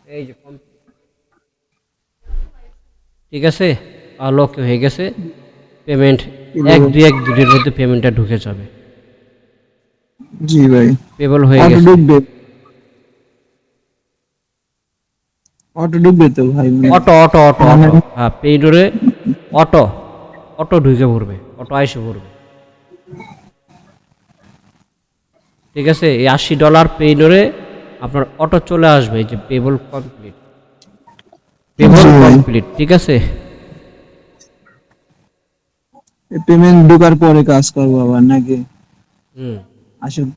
এই যে ঠিক আছে, লক হয়ে গেছে। পেমেন্ট এক দুই দিনের মধ্যে পেমেন্টটা ঢুকে যাবে। জি ভাই, পেবল হয়ে অটো গেছে। ঢুকবে, অটো ঢুকবে তো ভাই? অটো অটো অটো মানে অটো হ্যাঁ, পেইডরে অটো অটো ঢুকে পড়বে, অটো আইসে পড়বে। ঠিক আছে, এই $80 পেইডরে আপনার অটো চলে আসবে। এই যে পেবল কমপ্লিট, পেবল জি ভাই, কমপ্লিট। ঠিক আছে, পেমেন্ট ঢোকার পরে কাজ করবো আবার নাকি? হুম। আসলে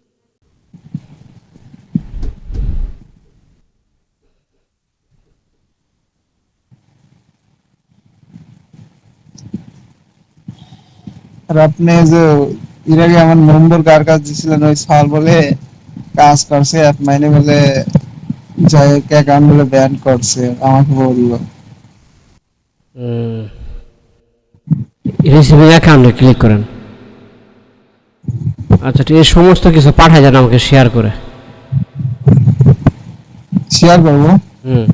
আর আপনি যে এর আগে আমার নম্বর কার কাছে দিয়েছিলেন, ওই স্যার বলে কাজ করছে, এক মাইনে বলে যাই অ্যাকাউন্ট বলে ব্যান করছে, আমাকে বললো। রিসিভিং অ্যাকাউন্টে ক্লিক করেন। আচ্ছা ঠিক আছে, সমস্ত কিছু পাঠায় দেন আমাকে শেয়ার করে। শেয়ার করবো? হুম।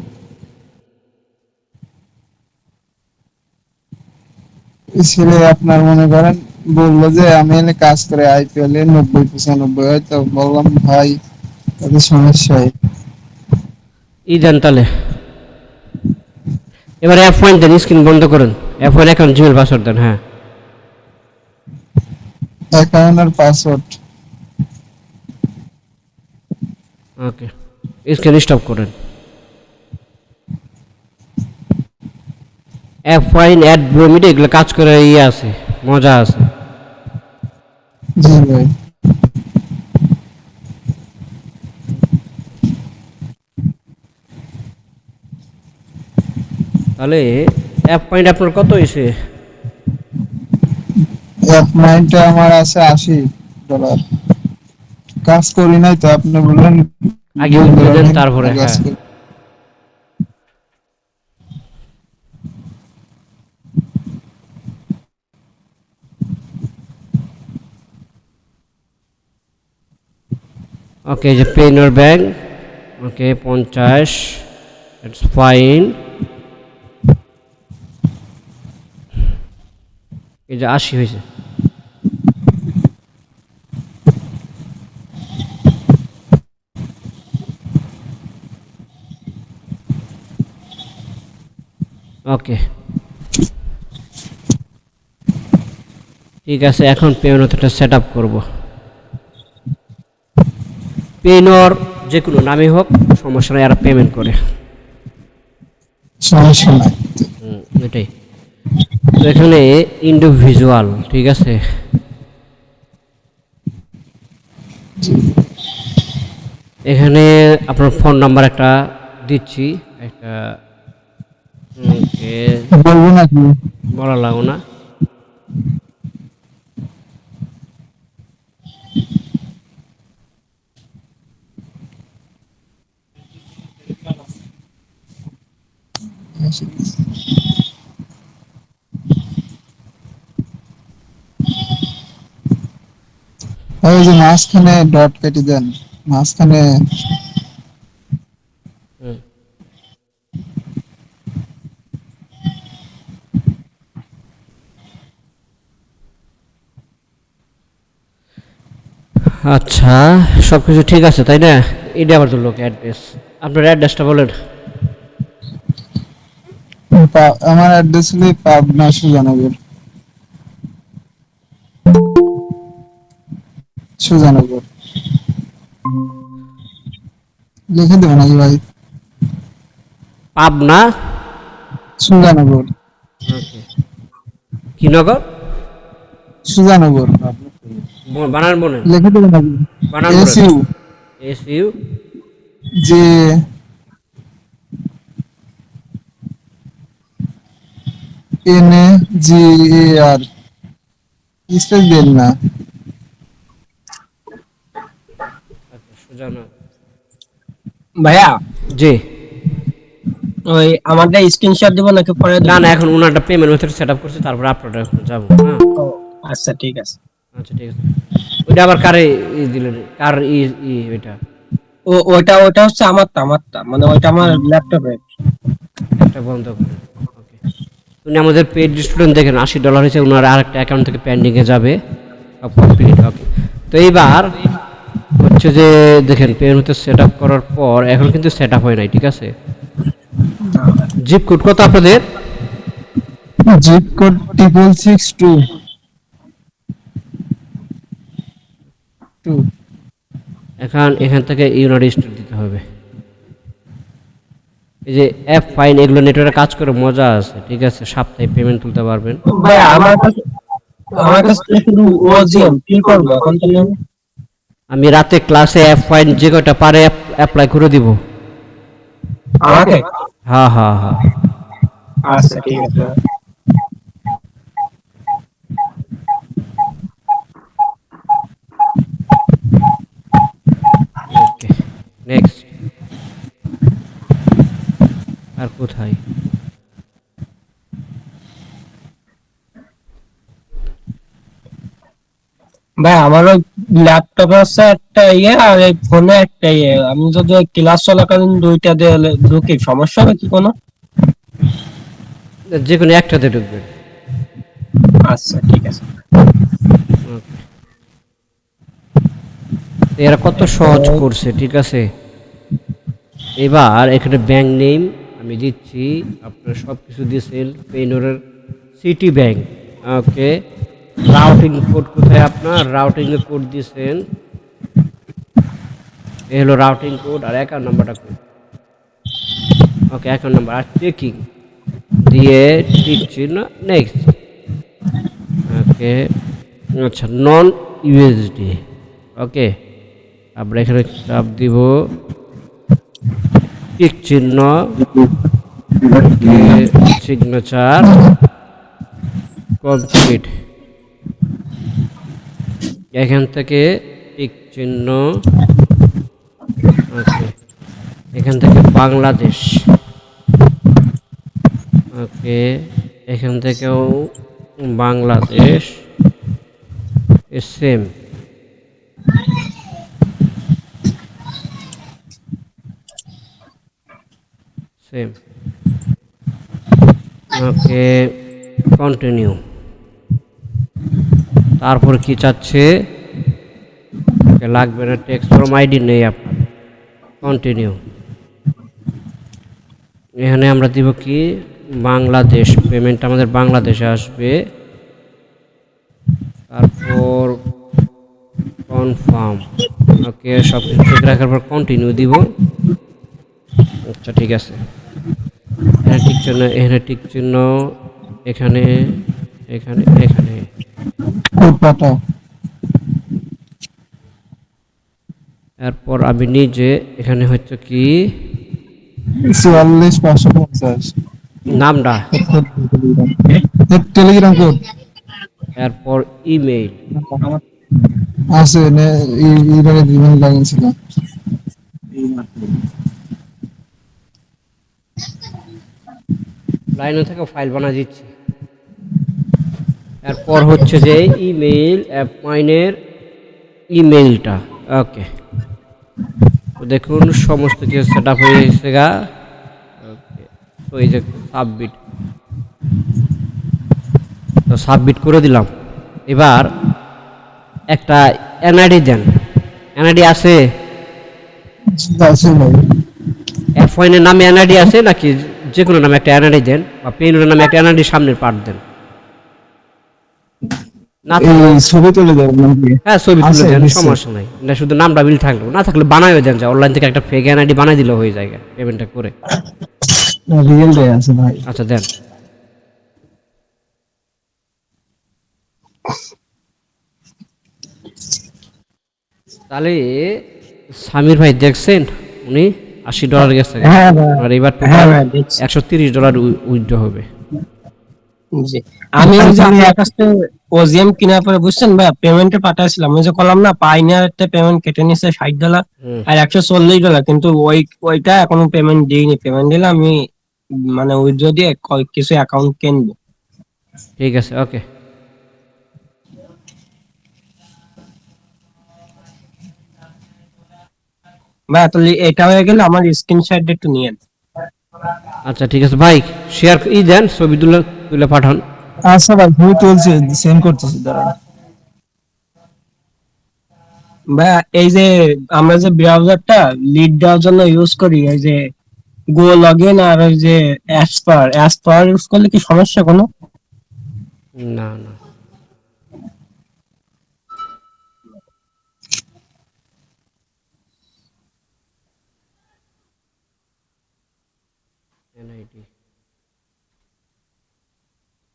ছেলে আপনার মনে করেন বললো যে আমি এনে কাজ করে আইপিএল এ 90-95, হয়তো বললাম ভাই তাদের সমস্যা। দেন তাহলে। এবার F1 দেন, স্ক্রিন বন্ধ করেন। F1 অ্যাকাউন্ট জিমেল পাসওয়ার্ড দেন। হ্যাঁ, অ্যাকাউন্ট আর পাসওয়ার্ড। ওকে, স্ক্রিন স্টপ করেন। F1 অ্যাড ব্রোমিডে এগুলো কাজ করে আছে, মজা আছে। জি ভাই। তাহলে F1 আপনার কত হয়েছে? এক মাইন্ডটা আমার আছে $80। কাজ করি নাই তো, আপনি বললেন আগে উইথড্র দেন, বন্ধুরা তারপরে কাজ হ্যাঁ। করি। ওকে, যে pay in your bank. Okay 50, it's fine. এই যে 80 হয়েছে। ওকে ঠিক আছে, এখন পেমেন্টটা সেট আপ করবো। পেনর যে কোনো নামই হোক, সমস্যা নেই, এরা পেমেন্ট করে। সমস্যা নাই। এটাই তো। এখানে ইন্ডিভিজুয়াল, ঠিক আছে। এখানে আপনার ফোন নাম্বার একটা দিচ্ছি, একটা। ওকে, বলবো নাকি? বলা লাগো না। ওই যে মাঝখানে ডট কেটে দেন, মাঝখানে। হুম, আচ্ছা, সব কিছু ঠিক আছে তাই না? এটা আবার তো লোক অ্যাড্রেস, আপনার অ্যাড্রেসটা বলেন। আমার অ্যাড্রেস হলো পাবনা সুজানগর। সুজানগর লিখে দেবো নাকি ভাই? পাবনা। সুজানগর। ওকে, কি নগর? সুজানগর বানান বলেন, লিখে দেবো নাকি? বানান এস বলেন। ইউ SU যে NAGAR, স্পেস দেন না। আচ্ছা, সুজানগর। ভাইয়া, জি। ওই আমারটা স্ক্রিনশট দিব নাকি পরে না দিব? না, এখন ওনারটা পেমেন্ট মেথড সেট আপ করছে, তারপর আপনারটা এখন যাবো। হ্যাঁ, ও আচ্ছা, ঠিক আছে। আচ্ছা ঠিক আছে। ওইটা আবার কারে দিলেন, কার ওইটা? ওটা ওটা হচ্ছে আমারটা মানে ওইটা আমার ল্যাপটপে। এটা বন্ধ করেন। ওকে, উনি আমাদের পেড স্টুডেন্ট দেখেন $80 হয়েছে, ওনার আরেকটা অ্যাকাউন্ট থেকে পেন্ডিংয়ে যাবে। সব কমপ্লিট। ওকে, তো এইবার হচ্ছে যে দেখেন পেমেন্ট সেট আপ করার পর এখন কিন্তু সেট আপ হয় নাই, ঠিক আছে? জিপ কোড কত আপনাদের? জিপ কোড 6662 এখান থেকে ইউনাইটেড স্টেট দিতে হবে। এই যে অ্যাপ ফাইন এগুলো নেটওয়ার্কে কাজ করে মজা আছে, ঠিক আছে? সপ্তাহে পেমেন্ট তুলতে পারবেন। ভাই আমার কাছে তো শুধু ওজিএম কি করবো এখন তাহলে আমি? আমি রাতে ক্লাসে অ্যাপ ফাইন যে কয়টা পারে অ্যাপ্লাই করে দিব। আমাকে? হ্যাঁ হ্যাঁ হ্যাঁ। আচ্ছা ঠিক আছে। ওকে, নেক্সট। আর কোথায়? ভাই আমার ওই ল্যাপটপে হচ্ছে একটা ইয়ে আর এই ফোনে একটা ইয়ে, আমি যদি ওই ক্লাস চলাকালীন দুইটা দিয়ে ঢুকি সমস্যা হবে কি কোনো? যে কোনো একটাতে ঢুকবেন। আচ্ছা ঠিক আছে। ওকে, এরা কত সহজ করছে, ঠিক আছে? এবার এখানে ব্যাংক নেম আমি দিচ্ছি, আপনারা সব কিছু দিয়েছেন পেইনোরের সিটি ব্যাংক। ওকে, রাউটিং কোড কোথায় আপনার? রাউটিং এর কোড দিয়েছেন, এ হলো রাউটিং কোড আর অ্যাকাউন্ট নাম্বারটা কোড। ওকে, অ্যাকাউন্ট নাম্বার আর চেকিং দিয়ে টিক চিহ্ন, নেক্সট। ওকে, আচ্ছা, নন ইউএসডি। ওকে, আমরা এখানে চাপ দিব, টিক চিহ্ন, ওকে, সিগনেচার কমপ্লিট। এখান থেকে টিক চিহ্ন, ওকে, এখান থেকে বাংলাদেশ। ওকে, এখান থেকেও বাংলাদেশ, সেম। সেম। ওকে, কন্টিনিউ। তারপর কি চাচ্ছে? লাগবে না, টেক্সট ফর্ম আইডি নেই আপনার, কন্টিনিউ। এখানে আমরা দিব কি বাংলাদেশ, পেমেন্ট আমাদের বাংলাদেশে আসবে। তারপর কনফার্ম। ওকে, সব কিছু ঠিক রাখার পর কন্টিনিউ দিব। আচ্ছা ঠিক আছে, এখানে টিক চিহ্ন, এখানে টিক চিহ্ন, এখানে এখানে এখানে। কোড পাঠাও। এরপর আমি নিজে এখানে হচ্ছে কি 44550 নামটা, টেলিগ্রাম কোড এরপর ইমেইল। আছে এইবারে দিবেন লাগিয়েছিল। লাইনে থেকে ফাইল বানা দিচ্ছি। এরপর হচ্ছে যে ইমেইল অ্যাপ মাইনের ইমেইলটা। ওকে, তো দেখুন সমস্ত কিছু সেট আপ হয়ে গেছে গা। ওকে, তো এই যে সাবমিট, তো সাবমিট করে দিলাম। এবার একটা এনআইডি দেন। এনআইডি আছে? আছে ভাই। অ্যাপ ফাইনের নামে এনআইডি আছে নাকি? যে কোনো নামে একটা এনআইডি দেন, বা পেইনোরের নামে একটা এনআইডি সামনের পার্ট দেন। না এই থাকলে ছবি তুলে দেবেন নাকি? হ্যাঁ ছবি তুলে আছে দেন, নিশ্চয়। সমস্যা নাই। না শুধু নামটা বিল থাকলো, না থাকলে বানাইও দেন, যা অনলাইন থেকে একটা ফেক এনআইডি বানাই দিলেও হয়ে যায় পেমেন্টটা করে। রিয়েল ডে আছে ভাই। আচ্ছা দেন। তাহলে সামির ভাই দেখছেন, উনি $80 গেছে, হ্যাঁ ভাই। আর এবার হ্যাঁ টোটাল ভাই দেখছি। $130 উইথড্র হবে। জি, আমি ওই যে আপনার কাছ থেকে ওজিএম কেনার পরে বুঝছেন ভাই পেমেন্টে পাঠাইছিলাম, ওই যে করলাম না পাইনিয়ারতে পেমেন্ট কেটে নিছে $60 হুম, আর $140, কিন্তু ওইটা এখনো পেমেন্ট দিইনি। পেমেন্ট দিলে আমি মানে উইথড্র দিয়ে কিছু অ্যাকাউন্ট কিনবো। ঠিক আছে, ওকে। ভাই তাহলে এটা হয়ে গেলে আমার স্ক্রিনশট একটু নিয়েন। আচ্ছা ঠিক আছে ভাই, শেয়ার দেন, ছবি তুলে তুলে পাঠান। আচ্ছা ভাই, ছবি তুলছি, সেন্ড করতেছি, দাঁড়ান। ভাই এই যে আমরা যে ব্রাউজারটা লিড দেওয়ার জন্য ইউজ করি, এই যে গো লগইন আর ওই যে অ্যাসপার ইউজ করলে কি সমস্যা কোনো? না না, এনআইডি।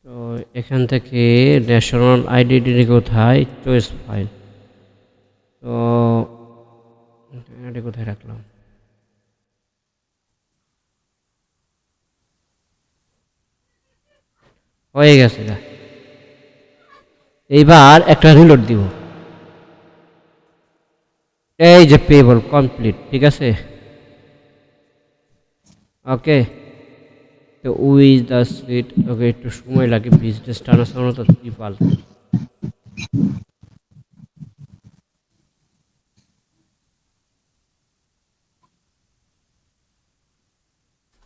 তো এখান থেকে ন্যাশনাল আইডেন্টিটি কোথায়, চয়েস ফাইল। তো এটা কোথায় রাখলাম, হয়ে গেছে গা। এইবার একটা রিলোড দিব। এই যে পেবল কমপ্লিট, ঠিক আছে। ওকে, তো উইজ দ্য সিট, ওকে একটু সময় লাগে, বিজনেস ট্রান্সফার তো ত্রিপাল।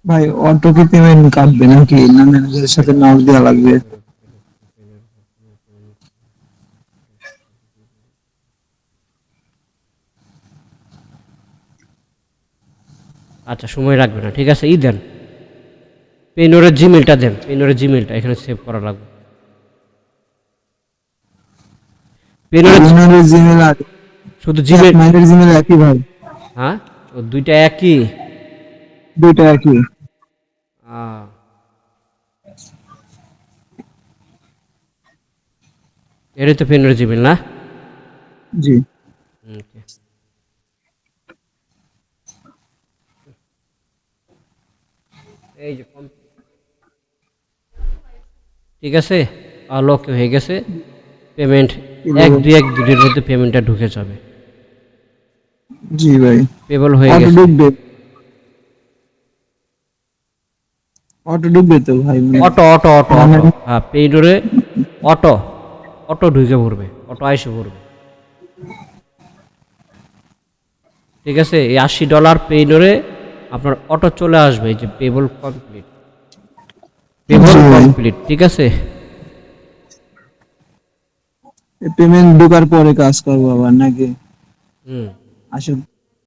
ভাই অটো কি পেমেন্ট কাটবে নাকি, না ম্যানেজারের সাথে নাও দেওয়া লাগবে? আচ্ছা সময় লাগবে না, ঠিক আছে। দেন পেনোরের জিমেলটা দেন, পেনোরের জিমেলটা এখানে সেভ করা লাগবে। পেনোরের পেমেন্টের জিমেল আর শুধু জিমেল, মাইনের জিমেল একই ভাই? হ্যাঁ ও দুইটা একই। দুইটা একই। আহ, এটাই তো পেনোরের জিমেল না? জি। ওকে, এই যে ঠিক আছে, ওকে হয়ে গেছে পেমেন্ট। এক দুইয়ের মধ্যে পেমেন্টটা ঢুকে যাবে। জি ভাই, পেবল হয়ে অটো গেছে। ঢুকবে, অটো ঢুকবে তো ভাই? অটো অটো অটো অটো, হ্যাঁ পেইডোরে অটো, অটো ঢুকে পড়বে, অটো আইসে পড়বে, ঠিক আছে। এই $80 পেইডোরে আপনার অটো চলে আসবে, এই যে পেবল কমপ্লিট, পেবল কমপ্লিট, ঠিক আছে। পেমেন্ট ঢোকার পরে কাজ করবো আবার নাকি? হুম, আসলে